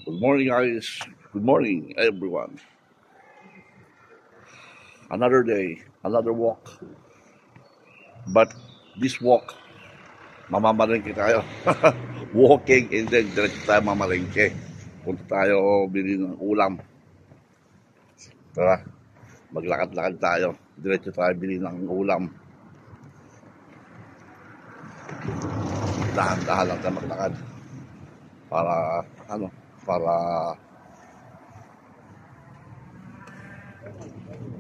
Good morning, guys. Good morning, everyone. Another day, another walk. But this walk, mamamalengke tayo. Walking and then diretso tayo mamalengke. Punta tayo bili ng ulam. Tara, maglakad-lakad tayo. Diretso tayo bili ng ulam. Dahan-dahan lang tayo maglakad. Para,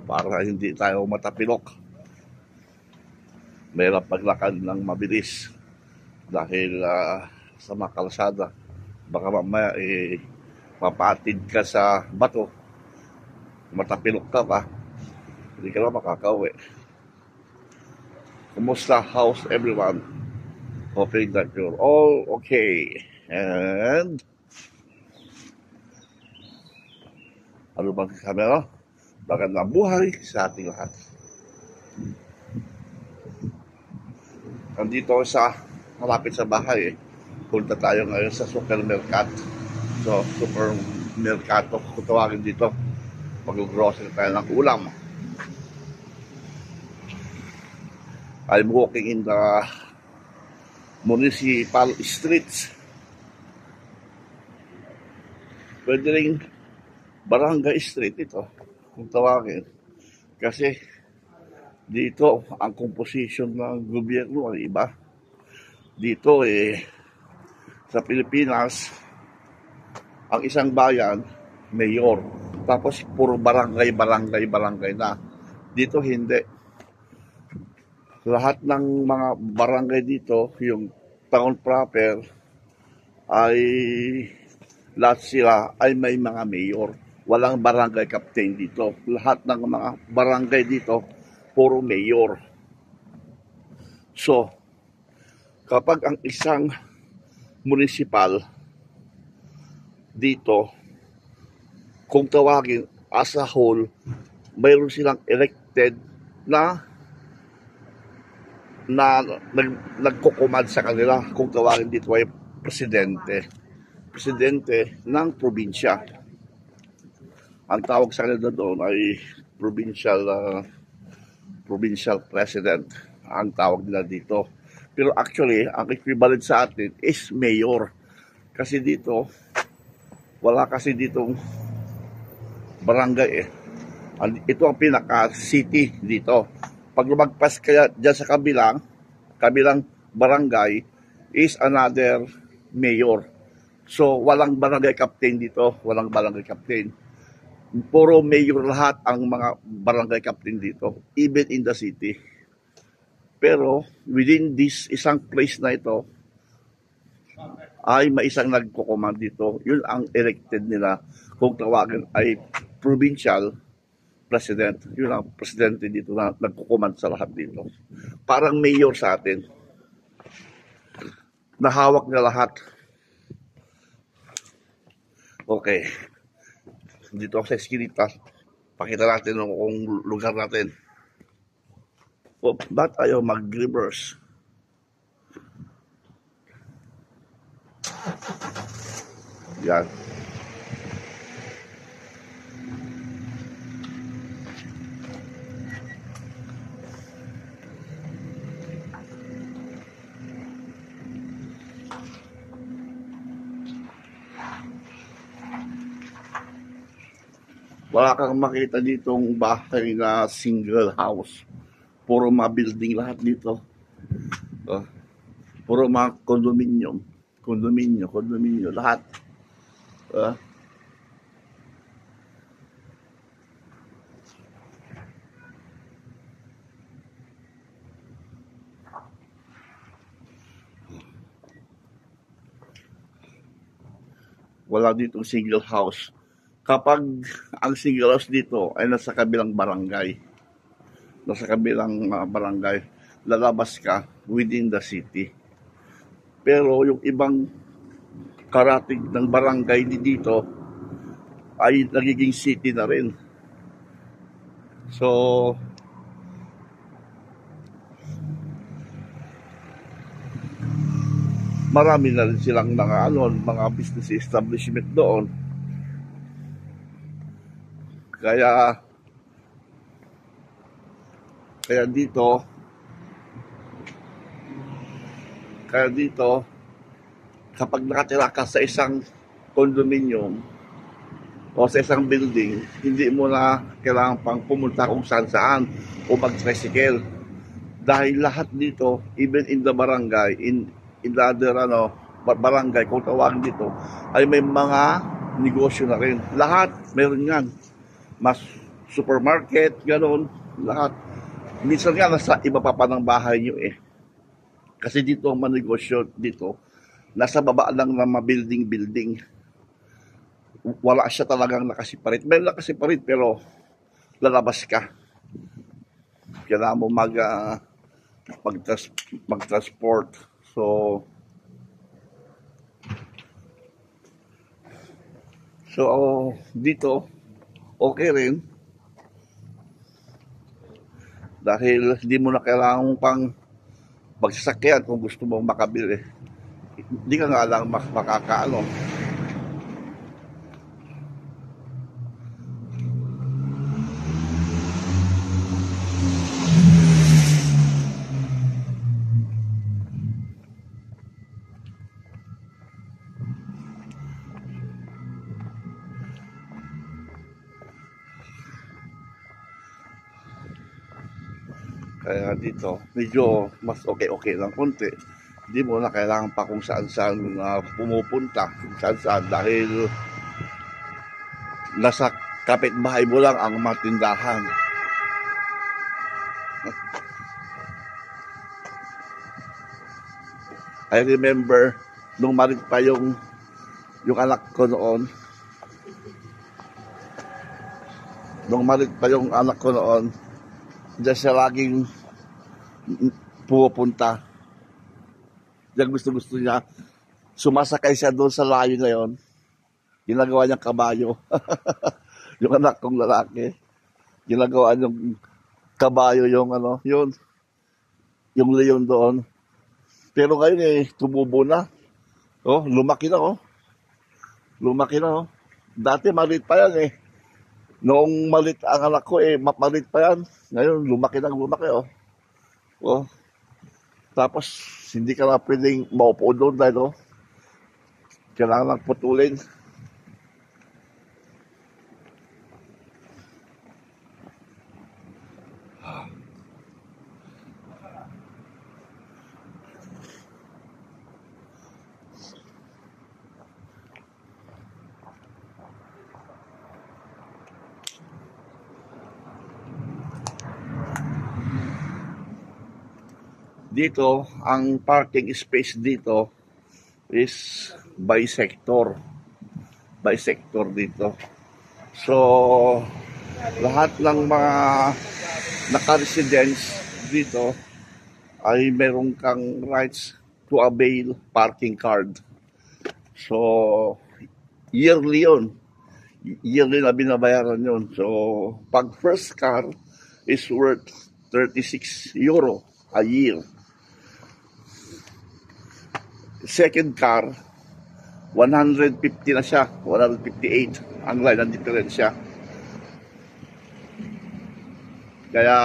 para hindi tayo matapilok. Mahirap maglakad ng mabilis dahil sa mga kalsada. Baka mamaya mapatid ka sa bato, matapilok ka pa, hindi ka na makakauwi. Kumusta? How's everyone? Hoping that you're all okay. And ano bang kamera? Magandang buhay sa ating lahat. Nandito sa malapit sa bahay Punta tayo ngayon sa supermercado. So, supermercado, kung tawagin dito. Mag-grocery tayo ng ulam. I'm walking in the municipal streets. Pwede rin barangay street ito, kung tawagin. Kasi dito, ang composition ng gobyerno ay iba. Dito sa Pilipinas, ang isang bayan, mayor. Tapos puro barangay na. Dito hindi. Lahat ng mga barangay dito, yung town proper, ay lahat sila ay may mga mayor. Walang barangay captain dito. Lahat ng mga barangay dito, puro mayor. So, kapag ang isang municipal dito, kung tawagin as a whole, mayroon silang elected na nagkukumand sa kanila, kung tawagin dito ay presidente ng probinsya. Ang tawag sa kanila doon ay provincial president ang tawag nila dito. Pero actually, ang equivalent sa atin is mayor. Kasi dito, wala kasi ditong barangay Ito ang pinaka-city dito. Pag lumagpas kaya dyan sa kabilang barangay is another mayor. So, walang barangay captain dito. Walang barangay captain. Puro mayor lahat ang mga barangay captain dito, even in the city. Pero, within this isang place na ito, ay may isang nagkukumand dito. Yun ang elected nila. Kung tawagin ay provincial president. Yun ang presidente dito na nagkukumand sa lahat dito. Parang mayor sa atin. Nahawak niya lahat. Okay. Dito ako sa eskinita. Pakita natin kung lugar natin. Ba't ayaw mag-reverse? Yan. Wala kang makita ditong bahay na single house. Puro mga building lahat dito. Puro mga condominium, lahat. Wala ditong single house. Kapag ang single house dito ay nasa kabilang barangay, lalabas ka within the city. Pero yung ibang karating ng barangay dito ay nagiging city na rin. So, marami na rin silang mga business establishment doon. Kaya dito kapag nakatira ka sa isang condominium o sa isang building, hindi mo na kailangan pang pumunta kung saan o mag-tricycle. Dahil lahat dito, even in the barangay, in the other barangay, kung tawagin dito, ay may mga negosyo na rin. Lahat, meron yan. Mas supermarket, gano'n, lahat. Minsan nga, nasa iba pa ng bahay nyo eh. Kasi dito ang manegosyo dito, nasa baba lang ng mga building. Wala siya talagang nakasiparit. May nakasiparit pero lalabas ka. Kailangan mo mag-transport. So dito, okay rin. Dahil hindi mo na kailangan pang magsasakyan kung gusto mong makabili. Hindi ka nga lang makakaano. Kaya dito, medyo mas okay lang konti. Hindi mo na kailangan pa kung saan-saan pumupunta, kung saan-saan, dahil nasa kapitbahay mo lang ang mga tindahan. I remember, nung malit pa yung anak ko noon, diyan siya laging pupunta. Diyan gusto niya. Sumasakay siya doon sa layo na yon. Ginagawa niyang kabayo. Yung anak kong lalaki. Ginagawa niyang kabayo yung leon doon. Pero ngayon tumubo na. Lumaki na. Dati maliit pa yan eh. Noong malit ang anak ko malit pa yan. Ngayon, lumaki. Tapos, hindi ka na pwedeng maupo doon dahil kailangan lang putulin. Dito, ang parking space dito is by sector dito. So, lahat ng mga naka-residence dito ay meron kang rights to avail parking card. So, yearly na binabayaran yun. So, pag first car is worth 36 euro a year. Second car, 150 na siya, 158 ang line ng diferensya. Kaya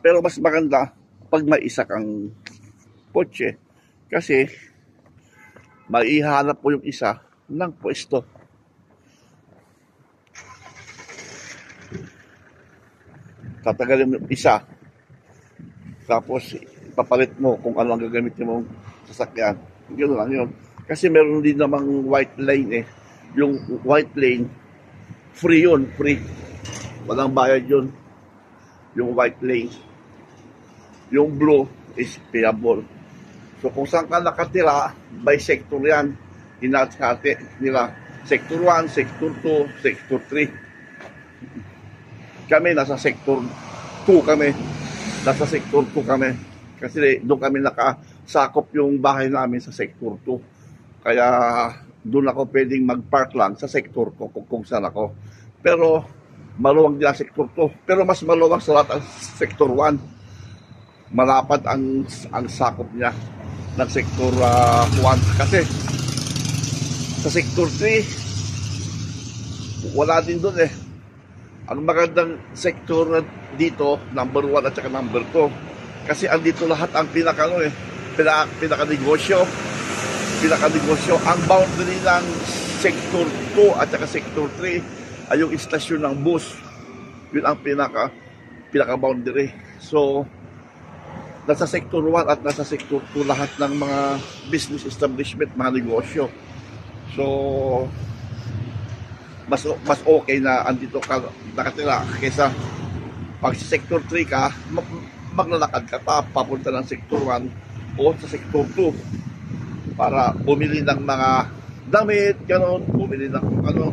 pero mas maganda pag may isa kang kotse kasi maihanap po yung isa ng pwesto. Tatagalin mo yung isa, tapos papalit mo kung ano ang gagamitin mong sasakyan. Gano'n lang yun. Kasi meron din namang white lane Yung white lane, free yun, free. Walang bayad yun. Yung white lane. Yung blue is payable. So kung saan ka nakatira, by sector yan. Hinahati nila. Sector 1, Sector 2, Sector 3. Kami nasa Sector 2 kami. Kasi doon kami nakasakop yung bahay namin sa Sector 2. Kaya doon ako pwedeng mag-park lang sa Sector ko kung saan ako. Pero maluwag din ang Sector 2. Pero mas maluwag sa lahat ang Sector 1. malapad ang sakop niya ng Sector 1. Kasi sa Sector 3, wala din doon eh. Ang magandang sector dito, number 1 at saka number 2. Kasi andito lahat ang pinaka-negosyo. Ang boundary ng Sector 2 at saka Sector 3 ay yung istasyon ng bus. Yun ang pinaka-boundary. So, nasa Sector 1 at nasa Sector 2 lahat ng mga business establishment, mga negosyo. So, mas okay na andito ka nakatira kaysa pag sa Sector 3 ka, maglalakad ka pa papunta ng Sector 1 o sa Sector 2 para bumili ng mga damit, gano'n, bumili ng ano.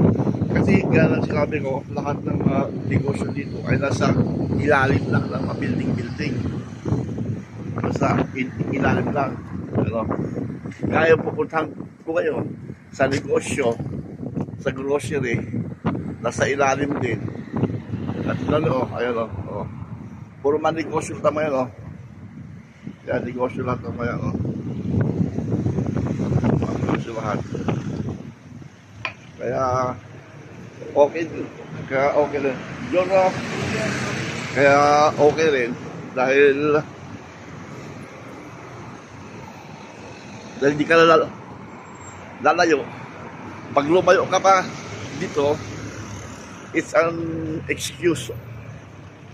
Kasi gano'n sinabi ko, lahat ng mga negosyo dito ay nasa ilalim lang ng mga building. Nasa ilalim lang. Ano? Kaya pupuntahan ko kayo sa negosyo, sa grocery, nasa ilalim din. At ano, ayun o. Puro man negosyo tama yan o. Kaya negosyo lahat tama yan o. Negosyo lahat. Kaya okay din. Kaya okay rin. Yun o. Kaya okay rin. Dahil hindi ka lalayo. Pag lumayo ka pa dito, it's an excuse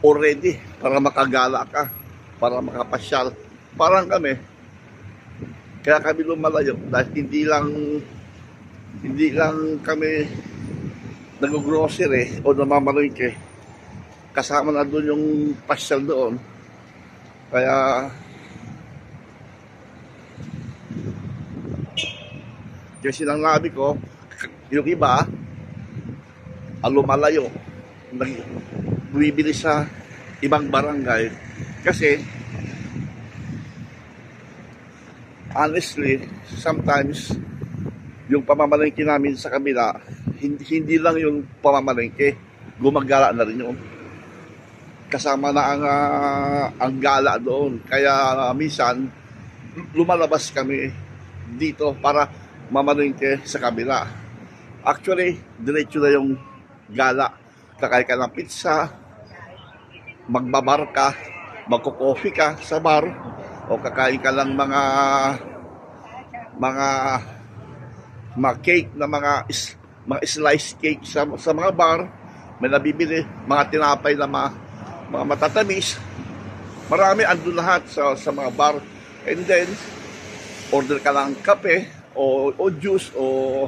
already para makagala ka, para makapasyal. Parang kami, kaya kami lumalayo dahil hindi lang kami nag-grocery o namamalingke. Kasama na doon yung pasyal doon. Kaya kasi lang nabi ko, yung iba, lumalayo, bumibili sa ibang barangay. Kasi, honestly, sometimes, yung pamamalengke namin sa kabila, hindi lang yung pamamalengke, gumagala na rin yun. Kasama na ang gala doon. Kaya minsan, lumalabas kami dito para mamalengke sa kabila. Actually, diretso na yung gala. Kakain ka ng pizza, magbabar ka, magko-coffee ka sa bar, o kakain ka lang mga cake na mga slice cake sa mga bar. May nabibili, mga tinapay na mga matatamis. Marami andun lahat sa mga bar. And then, order ka lang kape, o juice, o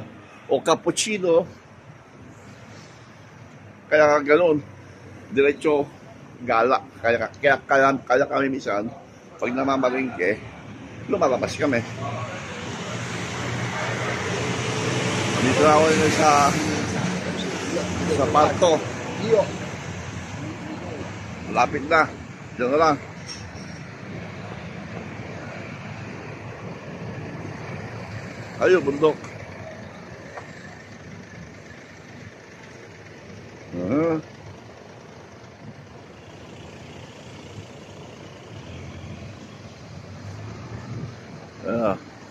cappuccino. Kaya ganoon, diretso gala. Kaya kami minsan, pag namamalengke, lumalabas kami. Dito na ako sa parto. Lapit na. Diyan na lang. Ayun, bundok.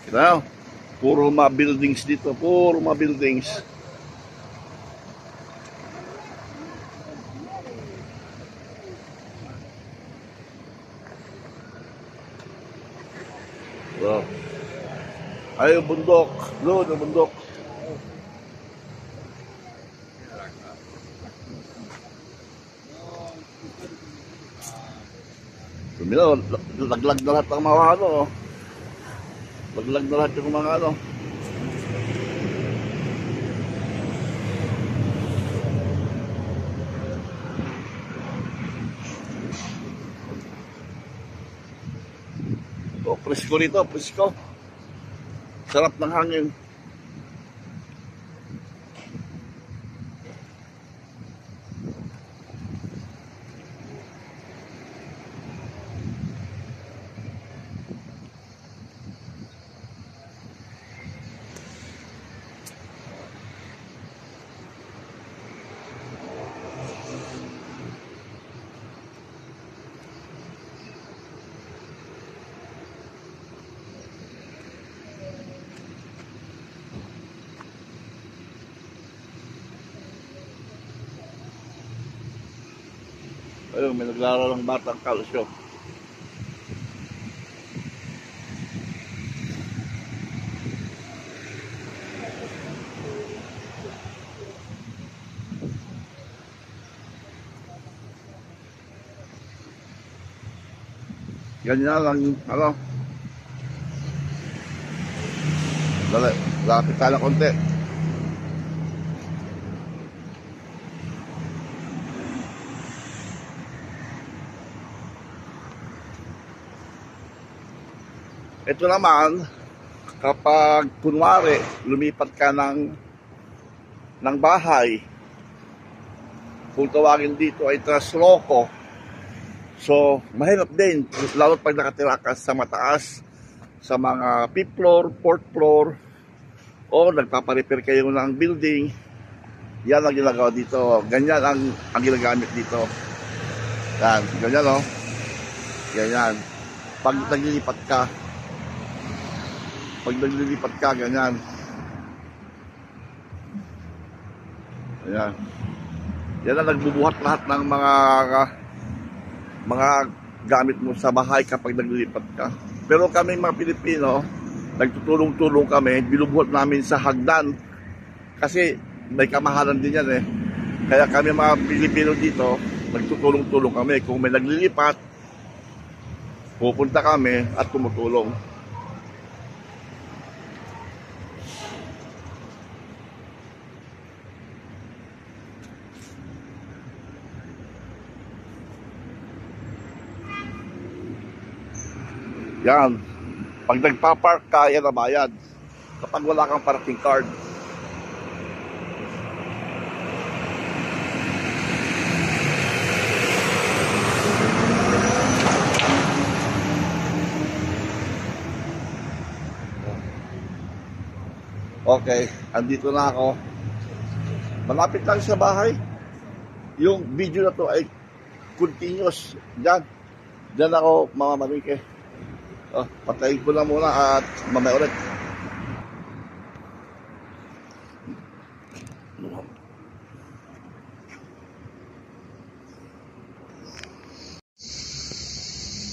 Kita nyo, puro mga buildings dito. Puro mga buildings. So, ayun, bundok. Doon, ang bundok. Tumino, laglag na lahat ng mga ano. Laglag na lahat yung mga ano. O, presko rito, presko. Sarap ng hangin. Ayun, may naglaro ng batang kalsyo. Ganyan lang, ano, lapit tayo ng konti. Ito naman, kapag kunwari lumipat ka ng bahay, kung tawagin dito ay trasloko, so mahirap din, lalo pag nakatira ka sa mataas, sa mga 5th floor, 4th floor, o nagpaparepair kayo ng building. Yan ang ginagawa dito. Ganyan ang ginagamit dito. Yan, ganyan o. Ganyan. Pag naglilipat ka, ganyan. Ayan. Yan ang nagbubuhat lahat ng mga gamit mo sa bahay kapag naglilipat ka. Pero kami mga Pilipino, nagtutulong-tulong kami, binubuhat namin sa hagdan. Kasi may kamahalan din yan eh. Kaya kami mga Pilipino dito, nagtutulong-tulong kami. Kung may naglilipat, pupunta kami at tumutulong. Yan. Pag nagpa-park ka, yan na bayad. Kapag wala kang parking card. Okay, andito na ako. Malapit lang sa bahay. Yung video na to ay continuous. Diyan ako mamamalike. Patayin ko lang muna at mamaya ulit.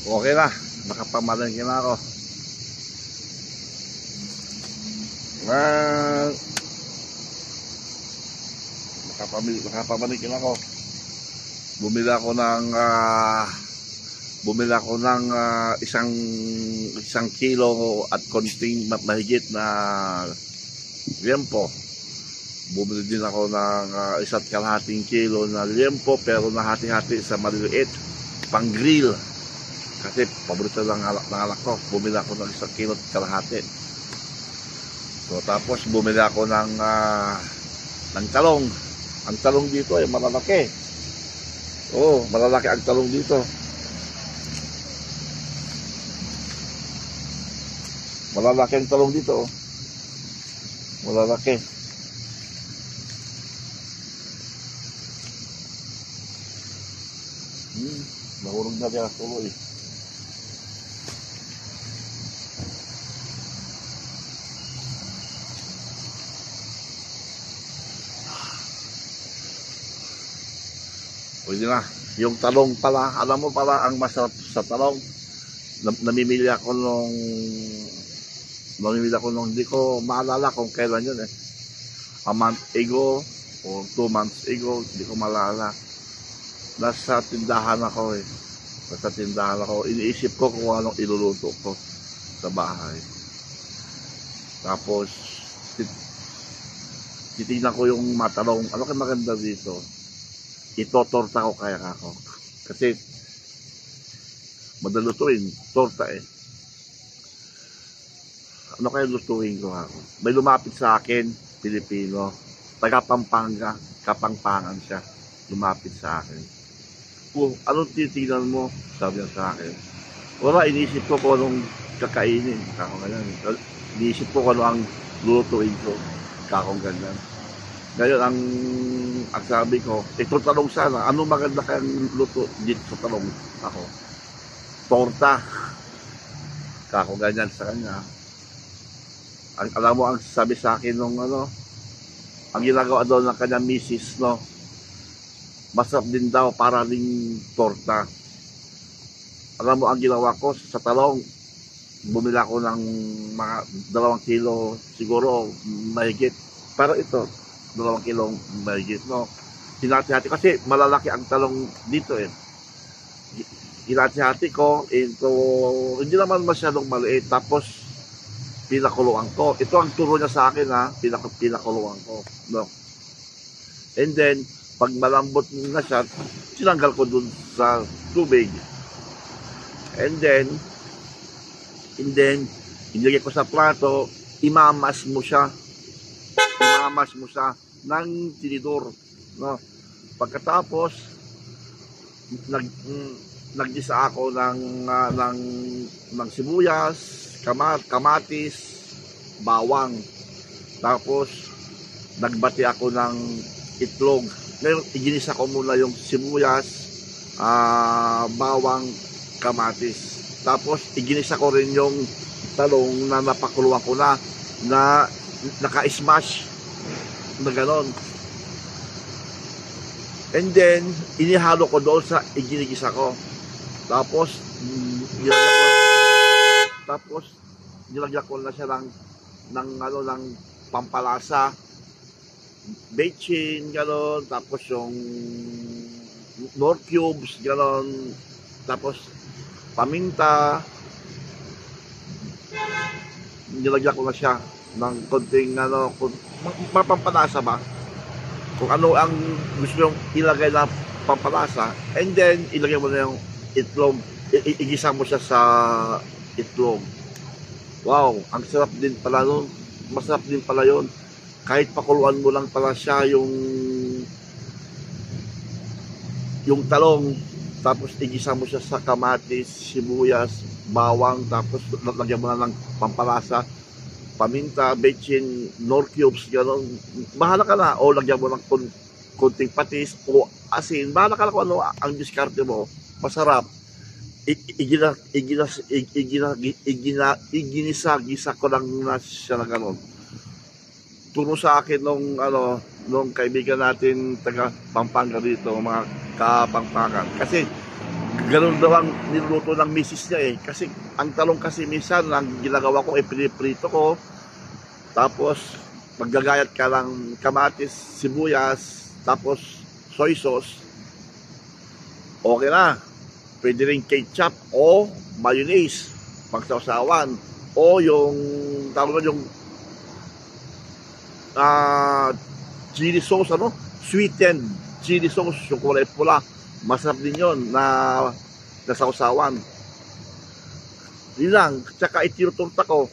Okay na, nakapamalingke na ako. Nakapamalingke na ako. Bumili ako ng isang kilo at konting mahigit na liempo. Bumili din ako ng 1.5 kilo na liempo, pero nahati-hati sa maliliit pang grill. Kasi paborito ng anak ko. Bumili ako ng 1.5 kilo. So tapos bumili ako ng talong. Ang talong dito ay malalaki. Malalaki ang talong dito. Malalaki ang talong dito. Malalaki. Nahulog na siya tuloy. Pwede na. Yung talong pala, alam mo pala ang masarap sa talong. Namimili ako nung hindi ko maalala kung kailan yun eh. A month ago or 2 months ago, hindi ko maalala. Nasa tindahan ako eh. Iniisip ko kung anong iluluto ko sa bahay. Tapos, titignan ko yung matalong. Ano kaya maganda dito? Itotorta ko kaya ako. Kasi, madalutuin, torta eh. Ano kaya lutuin ko ako? May lumapit sa akin, Pilipino, taga Pampanga, Kapampangan siya, lumapit sa akin. Anong titignan mo? Sabi niya sa akin. Wala, iniisip ko kung anong kakainin. Kakong ganyan. Iniisip ko kung ano ang lutuin ko. Kakong ganyan. Ngayon, ang sabi ko, ito talong sana. Ano maganda kayang luto dito sa talong? Ako. Torta. Kakong ganyan sa kanya. Alam mo ang sabi sa akin nung ang ginagawa doon ng kanyang misis, no? Masarap din daw, para ring torta. Alam mo ang ginawa ko sa talong, bumili ako ng mga 2 kilo, siguro mahigit. Pero ito, 2 kilong mahigit, no? Hinati-hati kasi malalaki ang talong dito eh. Hinati-hati ko into, hindi naman masyadong maliit. Tapos, pinakuluan ko. Ito ang turo niya sa akin, ha? Pinakuluan ko, no? And then, pag malambot na siya, sinanggal ko dun sa tubig. And then, ilagay ko sa plato, imamas mo siya ng tinidor, no? Pagkatapos, naggisa ako ng sibuyas, kamatis, bawang. Tapos, nagbati ako ng itlog. Ngayon, iginisa ko muna yung sibuyas, bawang, kamatis. Tapos, iginisa ko rin yung talong na napakuluan ko na naka-smash na ganon. And then, inihalo ko doon sa iginigisa ko. Tapos, nilagyan ko na siya ng pampalasa, bechin, ganon. Tapos yung nor cubes, ganon. Tapos, paminta, nilagyan ko na siya ng konting pampalasa ba? Kung ano ang gusto yung ilagay na pampalasa, and then ilagay mo na yung itlog, igisa mo siya sa itlog. Wow, ang sarap din pala nun. Masarap din pala yun. Kahit pakuluan mo lang pala siya yung talong, tapos igisa mo siya sa kamatis, sibuyas, bawang, tapos lagyan mo na ng pampalasa, paminta, bechin, nor cubes, gano'n. Bahala ka na, o lagyan mo ng konting patis o asin. Bahala ka na kung ano ang diskarte mo. Masarap. Iginisa ko lang na siya na gano'n. Turo sa akin nung kaibigan natin taga Pampanga dito, mga kapangpangan. Kasi gano'n daw ang niluluto ng misis niya eh. Kasi ang talong kasi minsan, ang ginagawa ko, piniprito ko. Tapos, maggagayat ka ng kamatis, sibuyas, tapos soy sauce. Okay na. Pwede rin ketchup o mayonnaise, pagsawsawan. O yung, tawag yung chili sauce, sweetened chili sauce, yung kulay pula. Masarap din yun na sausawan. Yun lang. Tsaka itinuturta ko.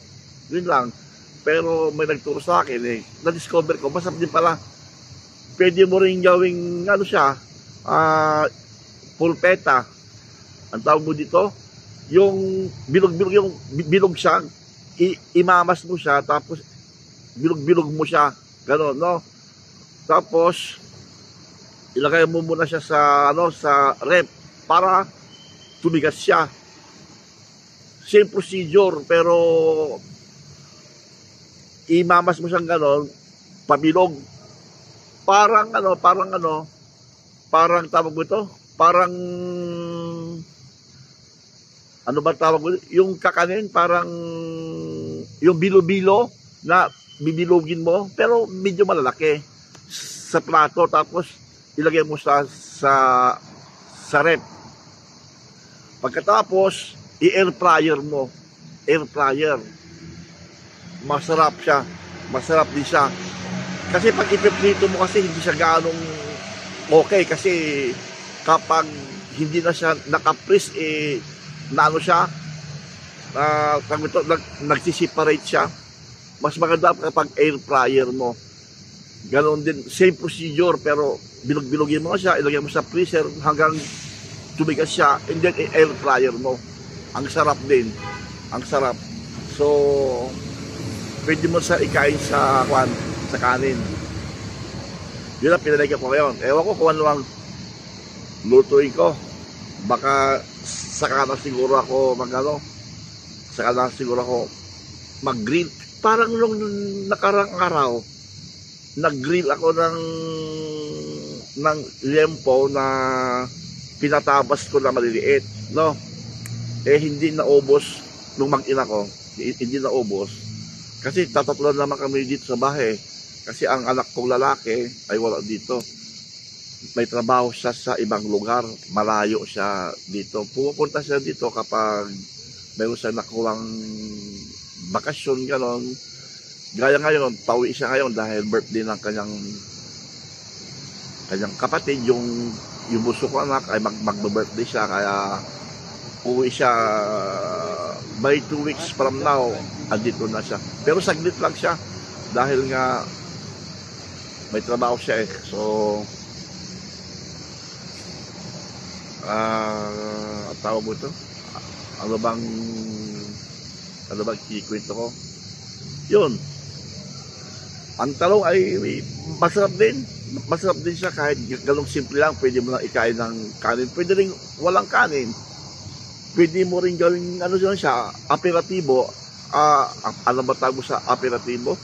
Yun lang. Pero may nagturo sa akin eh. Na-discover ko, masarap din pala. Pwede mo rin gawing siya, pulpeta. Ang tawag mo dito, yung bilog siya, imamas mo siya, tapos bilog mo siya. Ganon, no? Tapos, ilagay mo muna siya sa rep para tumigas siya. Same procedure, pero imamas mo siyang ganon, pabilog. Parang tawag mo ito? Parang ano ba tawag mo? Yung kakanin, parang yung bilo-bilo na bibilogin mo, pero medyo malalaki sa plato. Tapos ilagay mo sa rep. Pagkatapos, i-air fryer mo. Air fryer. Masarap siya. Masarap din siya. Kasi pag ipiprito mo kasi hindi siya ganong okay. Kasi kapag hindi na siya naka-freeze, nagsisiparate siya. Mas maganda kapag air fryer mo. Ganon din, same procedure, pero bilog-bilogin mo siya, ilagay mo sa freezer hanggang tumigas siya, and then air fryer mo. Ang sarap din. Ang sarap. So, pwede mo sa ikain sa kanin. Yun ang pinalagyan ko ngayon. Ewan ko kung ano ang lutuin ko. Baka saka na siguro ako mag-grill. Parang nung nakarang araw, nag-grill ako ng ng liempo na pinatabas ko na maliliit, no? Eh hindi naubos nung mag-ina ko, hindi naubos. Kasi tatatlo naman kami dito sa bahay. Kasi ang anak kong lalaki ay wala dito. May trabaho siya sa ibang lugar, malayo siya dito. Pupunta siya dito kapag mayroon siya nakuwang bakasyon, gano'n. Gaya ngayon, pauwi siya ngayon dahil birthday ng kanyang kapatid, yung bunso ko anak ay mag-birthday siya, kaya uwi siya by 2 weeks from now, andito na siya. Pero saglit lang siya dahil nga may trabaho siya eh. So tawag mo ito? Ano bang kikwento ko? Yun. Ang talong ay masarap din. Masarap din siya kahit ganong simple lang. Pwede mo lang ikain ng kanin. Pwede rin walang kanin. Pwede mo rin gawing ano siya, aperatibo. Ano ba tawag mo sa aperatibo?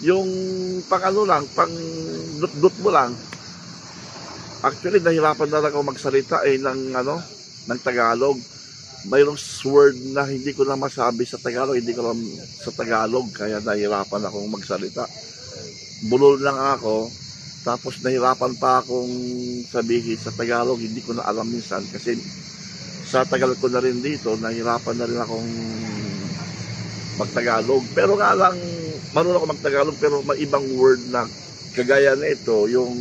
Yung pang ano lang, pang dut-dut mo lang. Actually, nahirapan na lang ako magsalita ng Tagalog. Mayroong word na hindi ko na masabi sa Tagalog, hindi ko lang sa Tagalog, kaya nahirapan akong magsalita. Bulol lang ako, tapos nahirapan pa akong sabihin sa Tagalog, hindi ko na alam minsan, kasi sa tagal ko na rin dito, nahirapan na rin akong mag-Tagalog. Pero nga lang, marunong ako mag-Tagalog, pero may ibang word na kagaya na ito, yung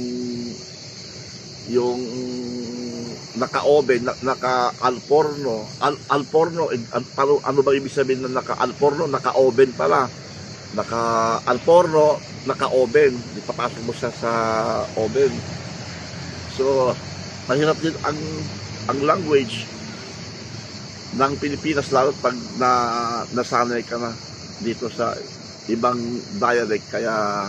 naka-oven, naka-alporno. Alporno, ano ba ibig sabihin na naka-alporno? Naka-oven pala. Naka-alporno, naka-oven. Ipapasok mo siya sa oven. So, mahirap din ang language ng Pilipinas, lalo pag nasanay ka na dito sa ibang dialect. Kaya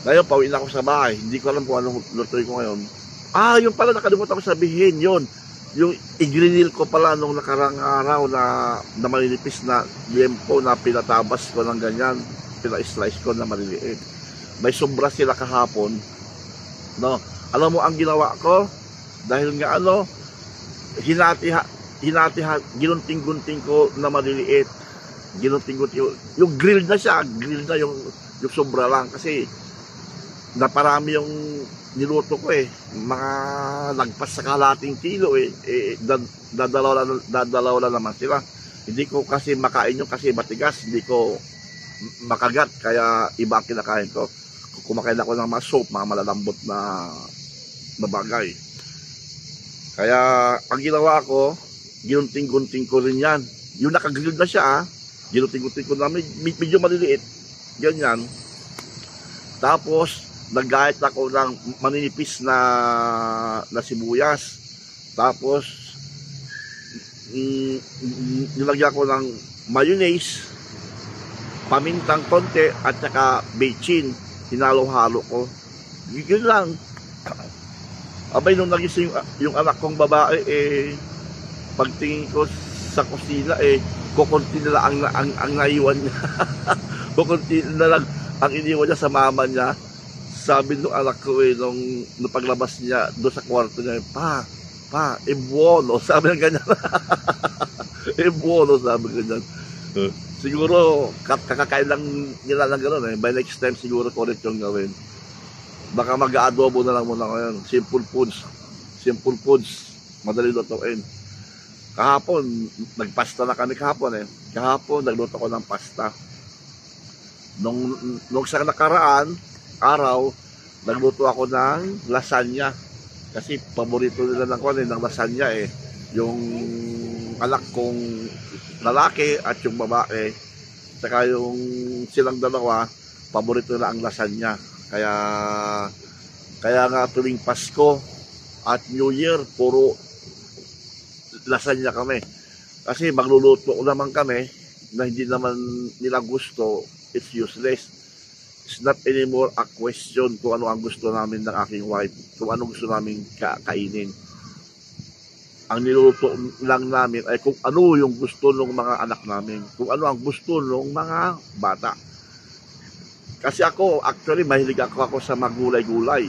ngayon, pauwi na ako sa bahay. Hindi ko alam kung anong lutuin ko ngayon. Yung pala, nakalimutan ko sabihin yun. Yung i-grinil ko pala nung nakarang araw na malinipis na liempo na pinatabas ko ng ganyan. Pina-slice ko na maliliit. May sobra sila kahapon. No? Alam mo ang ginawa ko? Dahil nga ginunting-gunting ko na maliliit. Ginunting-gunting. Yung grill na siya. Grill na yung sobra lang. Kasi naparami yung niluto ko eh. Mga lagpas sa kalating kilo eh. Dadalaw na naman sila. Hindi ko kasi makain yun kasi matigas. Hindi ko makagat. Kaya iba ang kinakain ko. Kumakain ako ng mga soup, mga malalambot na bagay. Kaya ang ginawa ko, ginunting-gunting ko rin yan. Yung nakagrill na siya, ginunting-gunting ko na medyo maliliit. Ganyan. Tapos, naggahit ako ng maninipis na sibuyas. Tapos, nilagyan ko ng mayonnaise, pamintang konti, at saka bechin. Hinalo-halo ko. Yun lang. Abay, nung nagising yung anak kong babae, pagtingin ko sa kusina, kukunti na lang ang naiwan niya. Kukunti na lang ang iniwan niya sa mama niya. Sabi nung anak ko nung paglabas niya doon sa kwarto niya, pa, buono, sabi niya ganyan. Buono, sabi niya ganyan. Siguro, kakakain lang nila ng gano'n By next time, siguro ko ulit yung gawin. Baka mag-aadobo na lang muna ngayon. Simple foods. Madali lutuin. Kahapon, nagpasta na kami kahapon Kahapon, nagluto ko ng pasta. Nung sa nakaraan, araw, nagluto ako ng lasagna. Kasi paborito nila ng lasagna Yung anak kong lalaki at yung babae, saka yung silang dalawa, paborito nila ang lasagna. Kaya nga tuwing Pasko at New Year, puro lasagna kami. Kasi magluluto naman kami na hindi naman nila gusto, it's useless. It's not anymore a question kung ano ang gusto namin ng aking wife, kung ano gusto namin kainin. Ang niluluto lang namin ay kung ano yung gusto ng mga anak namin, kung ano ang gusto ng mga bata. Kasi ako, actually, mahilig ako sa magulay-gulay.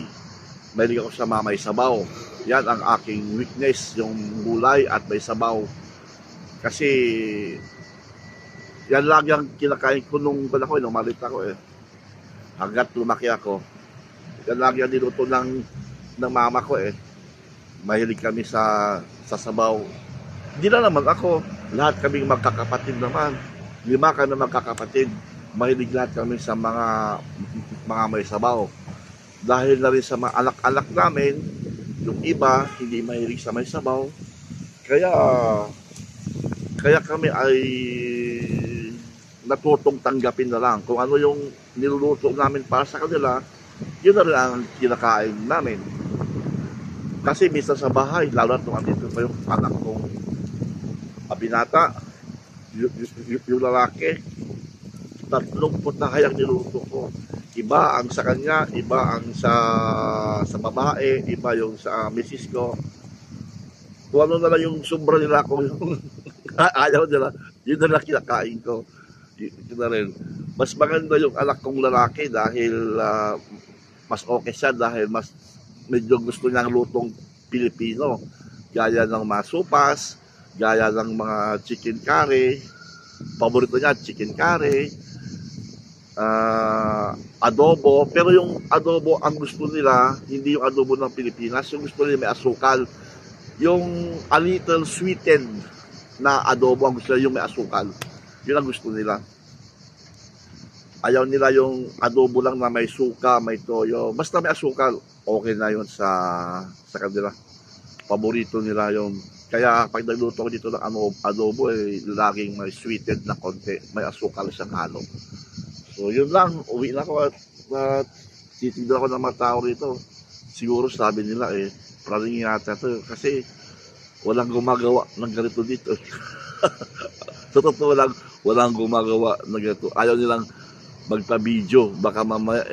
mahilig ako sa may sabaw. Yan ang aking weakness, yung gulay at may sabaw. Kasi yan lang yung kinakain ko nung malit ako eh. Hanggat lumaki ako. Yan lang yung niluto ng mama ko eh. Mahilig kami sa sabaw. Hindi na naman ako. Lahat kaming magkakapatid naman. 5 kami magkakapatid. Mahilig lahat kami sa mga may sabaw. Dahil na rin sa mga anak-anak namin, yung iba hindi mahilig sa may sabaw. Kaya kami ay natutong tanggapin na lang. Kung ano yung niluluto namin para sa kanila, yun na rin ang kinakain namin. Kasi minsan sa bahay, lalo na andito pa yung anak kong binata, yung lalaki, 30 na kayang niluto ko. Iba ang sa kanya, iba ang sa babae, iba yung sa misis ko. Kung ano na lang yung sobra nila, kung yung ayaw nila, yun na lang kinakain ko. Yun na rin. Mas maganda yung anak kong lalaki dahil mas okay siya dahil mas medyo gusto niyang lutong Pilipino. Gaya ng masupas, gaya ng mga chicken curry, paborito niya chicken curry, adobo. Pero yung adobo ang gusto nila, hindi yung adobo ng Pilipinas, yung gusto nila may asukal. Yung a little sweetened na adobo ang gusto nila, yung may asukal. Yun ang gusto nila. Ayaw nila yung adobo lang na may suka, may toyo. Basta may asukal, okay na yun sa kanila. Paborito nila yung. Kaya pag nagluto ko dito ng adobo, laging may sweetened na konti. May asukal siyang halo. So yun lang, uwi na ako at titignan ako ng mga tao rito. Siguro sabi nila praning yata to kasi walang gumagawa ng ganito dito. Sa totoo lang, walang gumagawa ng ganito. Ayaw nilang magpa-video, baka mamaya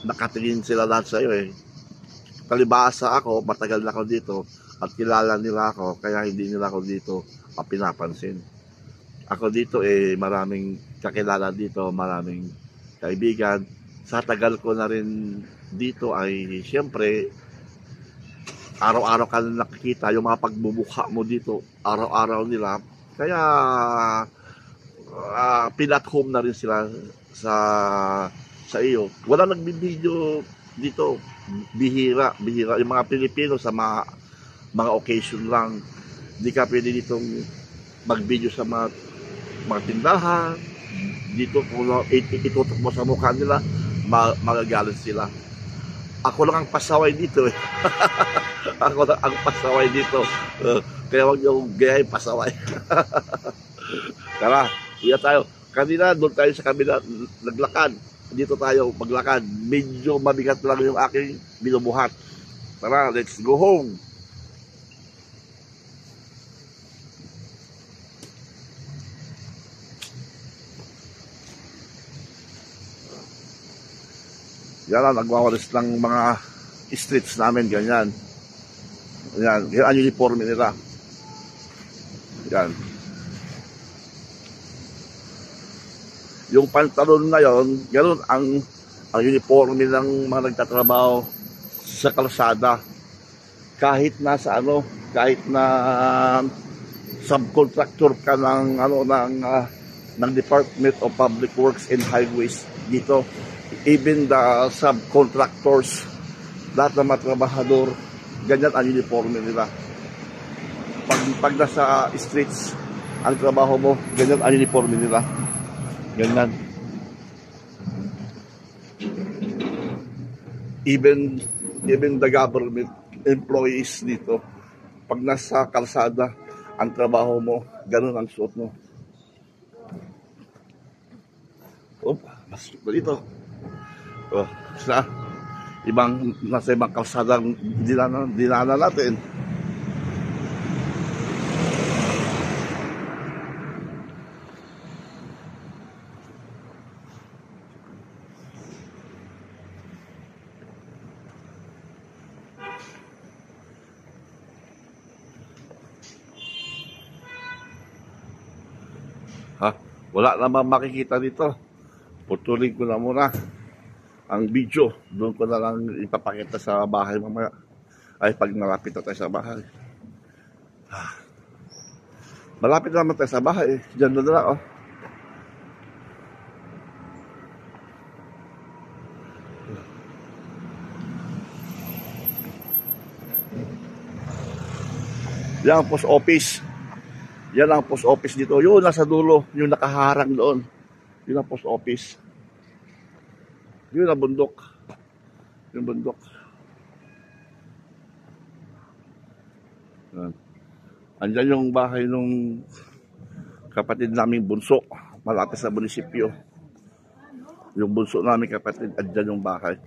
nakatingin sila lahat sa iyo Palibhasa ako, matagal na ako dito at kilala nila ako, kaya hindi nila ako dito pinapansin. Ako dito maraming kakilala dito, maraming kaibigan. Sa tagal ko na rin dito ay siyempre araw-araw ka na nakikita yung mga pagbubukha mo dito, araw-araw nila. Kaya pinat home na rin sila sa iyo. Wala nagbibideo dito. Bihira. Yung mga Pilipino sa mga occasion lang. Hindi ka pwede ditong mag-video sa mga tindahan. Dito kung itutok mo sa mukha nila, magagalit sila. Ako lang ang pasaway dito Ako lang ang pasaway dito. Kaya wag niyo gayahin pasaway. Tara, uya tayo. Kanina doon tayo sa kabila naglakad. Dito tayo maglakad. Medyo mabigat lang yung aking binubuhat. Tara, let's go home. Yan lang, nagwawalis ng mga streets namin, ganyan. Yan ang uniform nila. Yan. Yung pantalon ngayon, ganoon ang uniforme ng mga nagtatrabaho sa kalsada. Kahit na subcontractor ka ng Department of Public Works and Highways dito, even the subcontractors, lahat ng mga trabahador, ganyan ang uniforme nila. Pag nasa streets ang trabaho mo, ganyan ang uniforme nila. Ganyan. Even the government employees dito, pag nasa kalsada ang trabaho mo, ganun ang suot mo. Masuk na dito. Nasa ibang kalsadang dinaanan natin. Wala namang makikita dito. Putulin ko na muna. ang video. Doon ko na lang ipapakita sa bahay mamaya. Ay, pag malapit na tayo sa bahay. Malapit naman tayo sa bahay. Diyan na lang, oh. Yan ang post office. Yan ang post office dito. Yun, nasa dulo. Yung nakaharang doon. Yun ang post office. Yun ang bundok. Yung bundok. Yan. Andyan yung bahay nung kapatid naming bunso. Malapit sa munisipyo. Yung bunso namin kapatid, andyan yung bahay.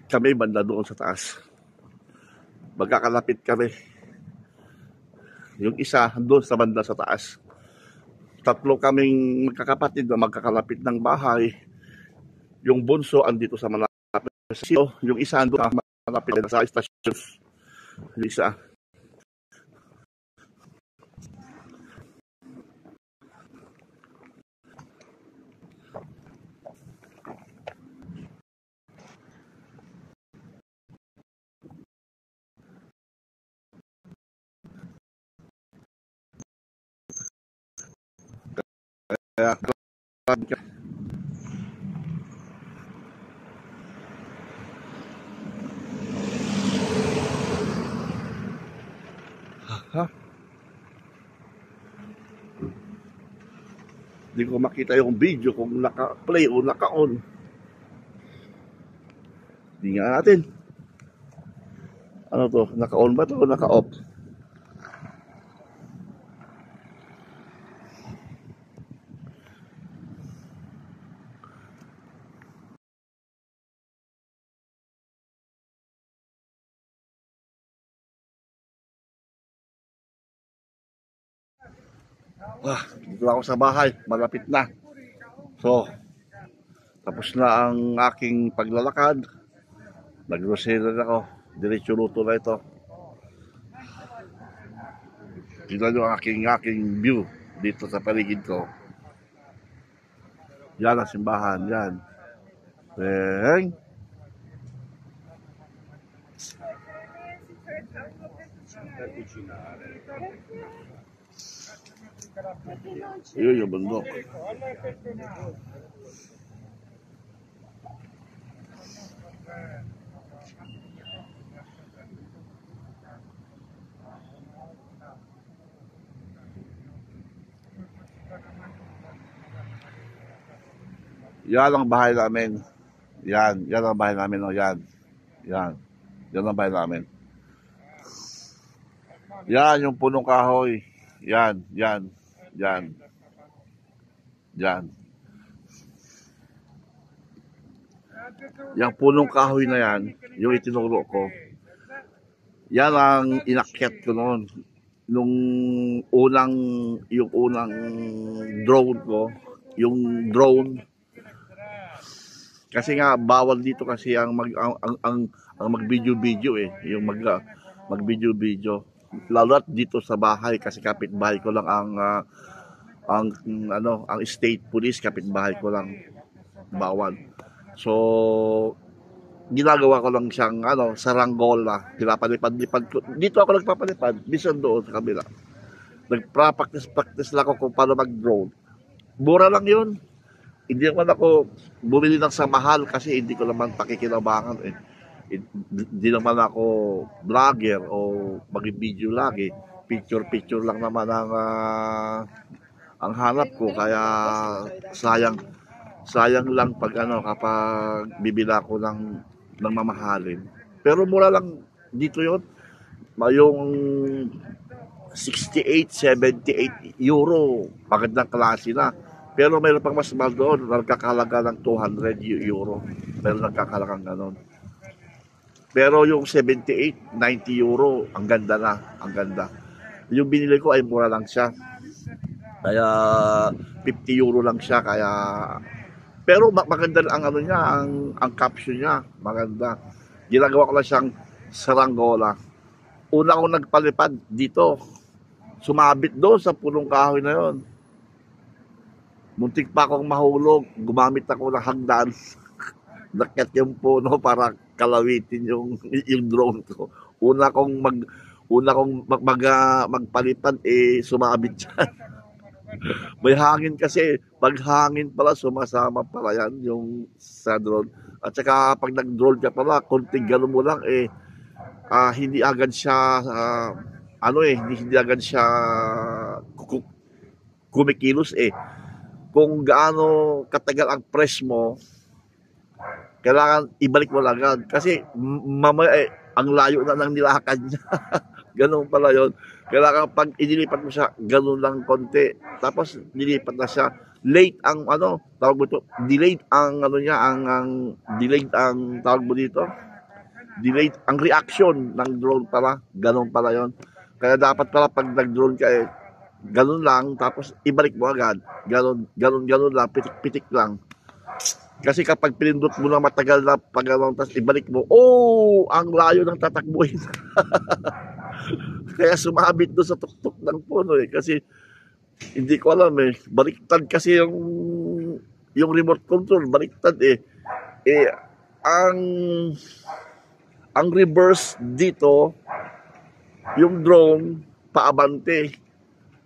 Kami banda doon sa taas. Magkakalapit kami. Yung isa doon sa banda sa taas. Tatlo kaming magkakapatid na magkakalapit ng bahay. Yung bunso andito sa malapit sa sitio. Yung isa doon sa malapit sa istasyon. Yung isa. Kaya hindi ko makita yung video kung naka-play o naka-on. Hindi nga natin. Ano to? Naka-on ba to o naka-off? Dito ako sa bahay, malapit na. So, tapos na ang aking paglalakad. Nag-grocery na ako. Diretso luto na ito. Tignan nyo ang aking view dito sa paligid ko. Yan ang simbahan, yan. Then, yun yung bundok. Yan ang bahay namin. Yan ang bahay namin. Oh, yan ang bahay namin. Yan yung punong kahoy. Yan. Yung punong kahoy na yan, yung itinuro ko, yan ang inakyat ko noon. Yung unang drone ko, yung drone. Kasi nga bawal dito kasi ang mag-video eh, yung mag-video. Lalo at dito sa bahay kasi kapitbahay ko lang ang state police, kapitbahay ko lang, bawal. So ginagawa ko lang siyang saranggola, pinapalipad-lipad ko. Dito ako nagpapalipad, bisan doon sa kabila. Nagpa-practice lang ako kung paano mag-drone. Mura lang 'yun. Hindi naman ako bumili ng sa mahal kasi hindi ko naman pakikinabangan eh. Hindi naman ako vlogger o mag-video lagi. Picture lang naman ang hanap ko, kaya sayang lang pag kapag bibila ko ng mamahalin. Pero mura lang dito 'yon. Yung 68, 78 euro, magandang klase na. Pero mayroon pang mas mahal doon, nagkakalaga ng 200 euro. Mayroon nagkakalagang ganon. Pero yung 78, 90 euro, ang ganda na, ang ganda. Yung binili ko ay mura lang siya. Kaya 50 euro lang siya, kaya pero maganda ang niya, ang caption niya, maganda. Ginagawa ko lang siyang saranggola. Una akong nagpalipad dito. Sumabit doon sa punong kahoy na 'yon. Muntik pa akong mahulog, gumamit ako ng hagdan. nakyat yung puno para kalawitin yung drone ko. Una kong mag una kong magpalipad sumabit siya. May hangin kasi, pag hangin pala sumasama pala yan yung sa drone. At saka pag nag-drone ka pala, konting gano'n mo lang hindi agad siya hindi agad siya kumikilos kung gaano katagal ang press mo, kailangan ibalik mo lang agad. Kasi mamaya ang layo na ng nilakad niya. Ganun pala yon. Kailangan pag inilipat mo siya, ganun lang konti. Tapos nilipat na siya. Late ang tawag mo ito, delayed ang niya, ang delayed ang tawag mo dito. Delayed ang reaction ng drone pala. Ganun pala yon. Kaya dapat pala pag nag-drone ka ganun lang, tapos ibalik mo agad. Ganun lang, pitik-pitik lang. Kasi kapag pinindot mo na matagal na pag tapos ibalik mo, ang layo ng tatakbuhin. Kaya sumabit doon sa tuktok ng puno kasi hindi ko alam baliktad kasi yung remote control, baliktad ang reverse dito, yung drone paabante.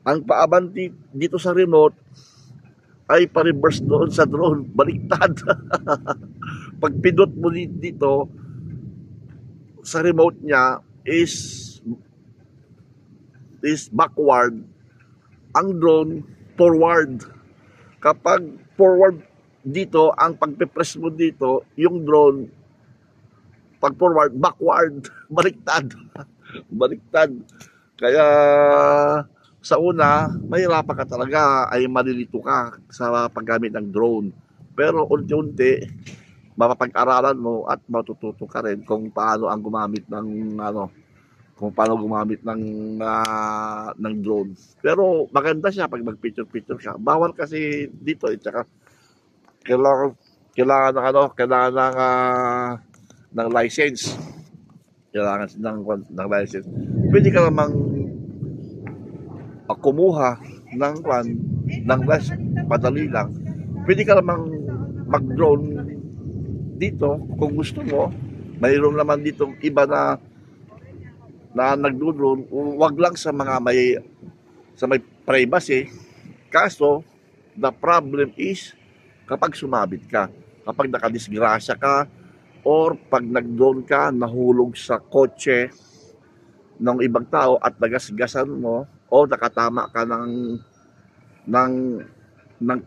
Ang paabante dito sa remote ay pa-reverse doon sa drone, baliktad. Pag pindot mo dito sa remote niya is backward, ang drone forward. Kapag forward dito, ang pagpe-press mo dito, yung drone pag forward, backward, baliktad. Baliktad. Kaya sa una, mahirapan ka talaga, ay malilito ka sa paggamit ng drone. Pero unti-unti, mapapag-aralan mo at matututo ka rin kung paano ang gumamit ng drone. Pero maganda siya pag mag-picture-picture ka. Bawal kasi dito tsaka kailangan ng license. Kailangan ng license. Pwede ka namang kumuha ng license, madali lang. Pwede ka namang mag-drone dito kung gusto mo. Mayroon naman dito iba na nagdo-drone, wag lang sa mga may privacy. Kaso the problem is kapag sumabit ka, kapag nakadisgrasya ka, or pag nag-drone ka, nahulog sa kotse ng ibang tao at nagasgasan mo, o nakatama ka ng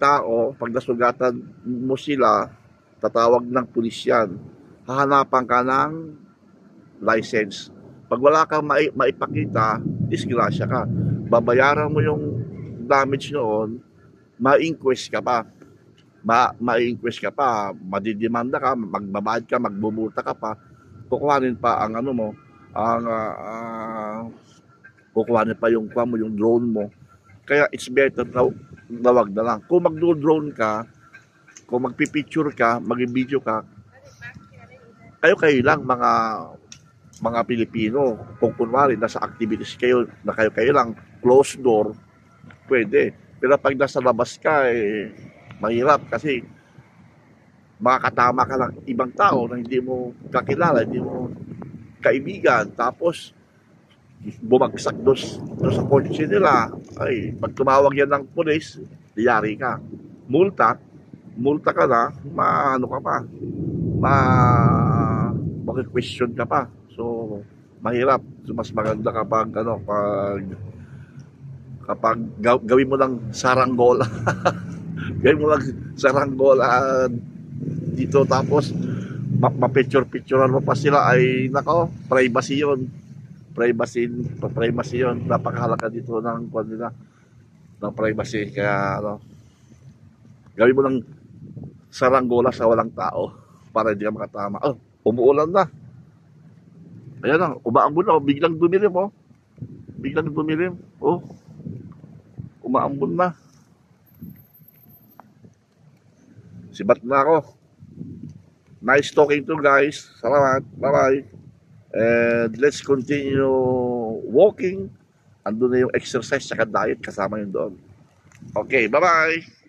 tao, pag nasugatan mo sila, tatawag ng pulis yan. Hahanapan ka ng license. Pag wala kang maipakita, disgrasya ka. Babayaran mo yung damage noon, ma-inquest ka pa. Ma-inquest ka pa, madidemanda ka, magbabayad ka, magbumulta ka pa, kukuhanin pa ang kukuhanin pa yung drone mo. Kaya it's better na wag na lang. Kung magdo-drone ka, kung magpipicture ka, mag-video ka, kayo lang mga Pilipino. Kung kunwari nasa activities kayo, na kayo lang, closed door, pwede. Pero pag nasa labas ka, mahirap kasi makakatama ka ng ibang tao na hindi mo kakilala, hindi mo kaibigan, tapos bumagsak doon sa kotse nila. Ay, pag tumawag yan ng pulis, diyari ka. Multa ka na, mag-question ka pa. So, mahirap. So, mas maganda kapag gawin mo lang saranggola. Gawin mo lang saranggola dito, tapos ma-picture-picturean mo pa sila, ay nako, privacy yun. Privacy yun. Napakahalaga dito ng privacy. Kaya gawin mo lang saranggola sa walang tao para hindi ka makatama. Umuulan na. Ayan na, umaambon na. Biglang dumilim. Umaambon na. Sibat na ako. Nice talking to guys. Salamat. Bye-bye. And let's continue walking. Andun na yung exercise saka diet, kasama yun doon. Okay, bye-bye.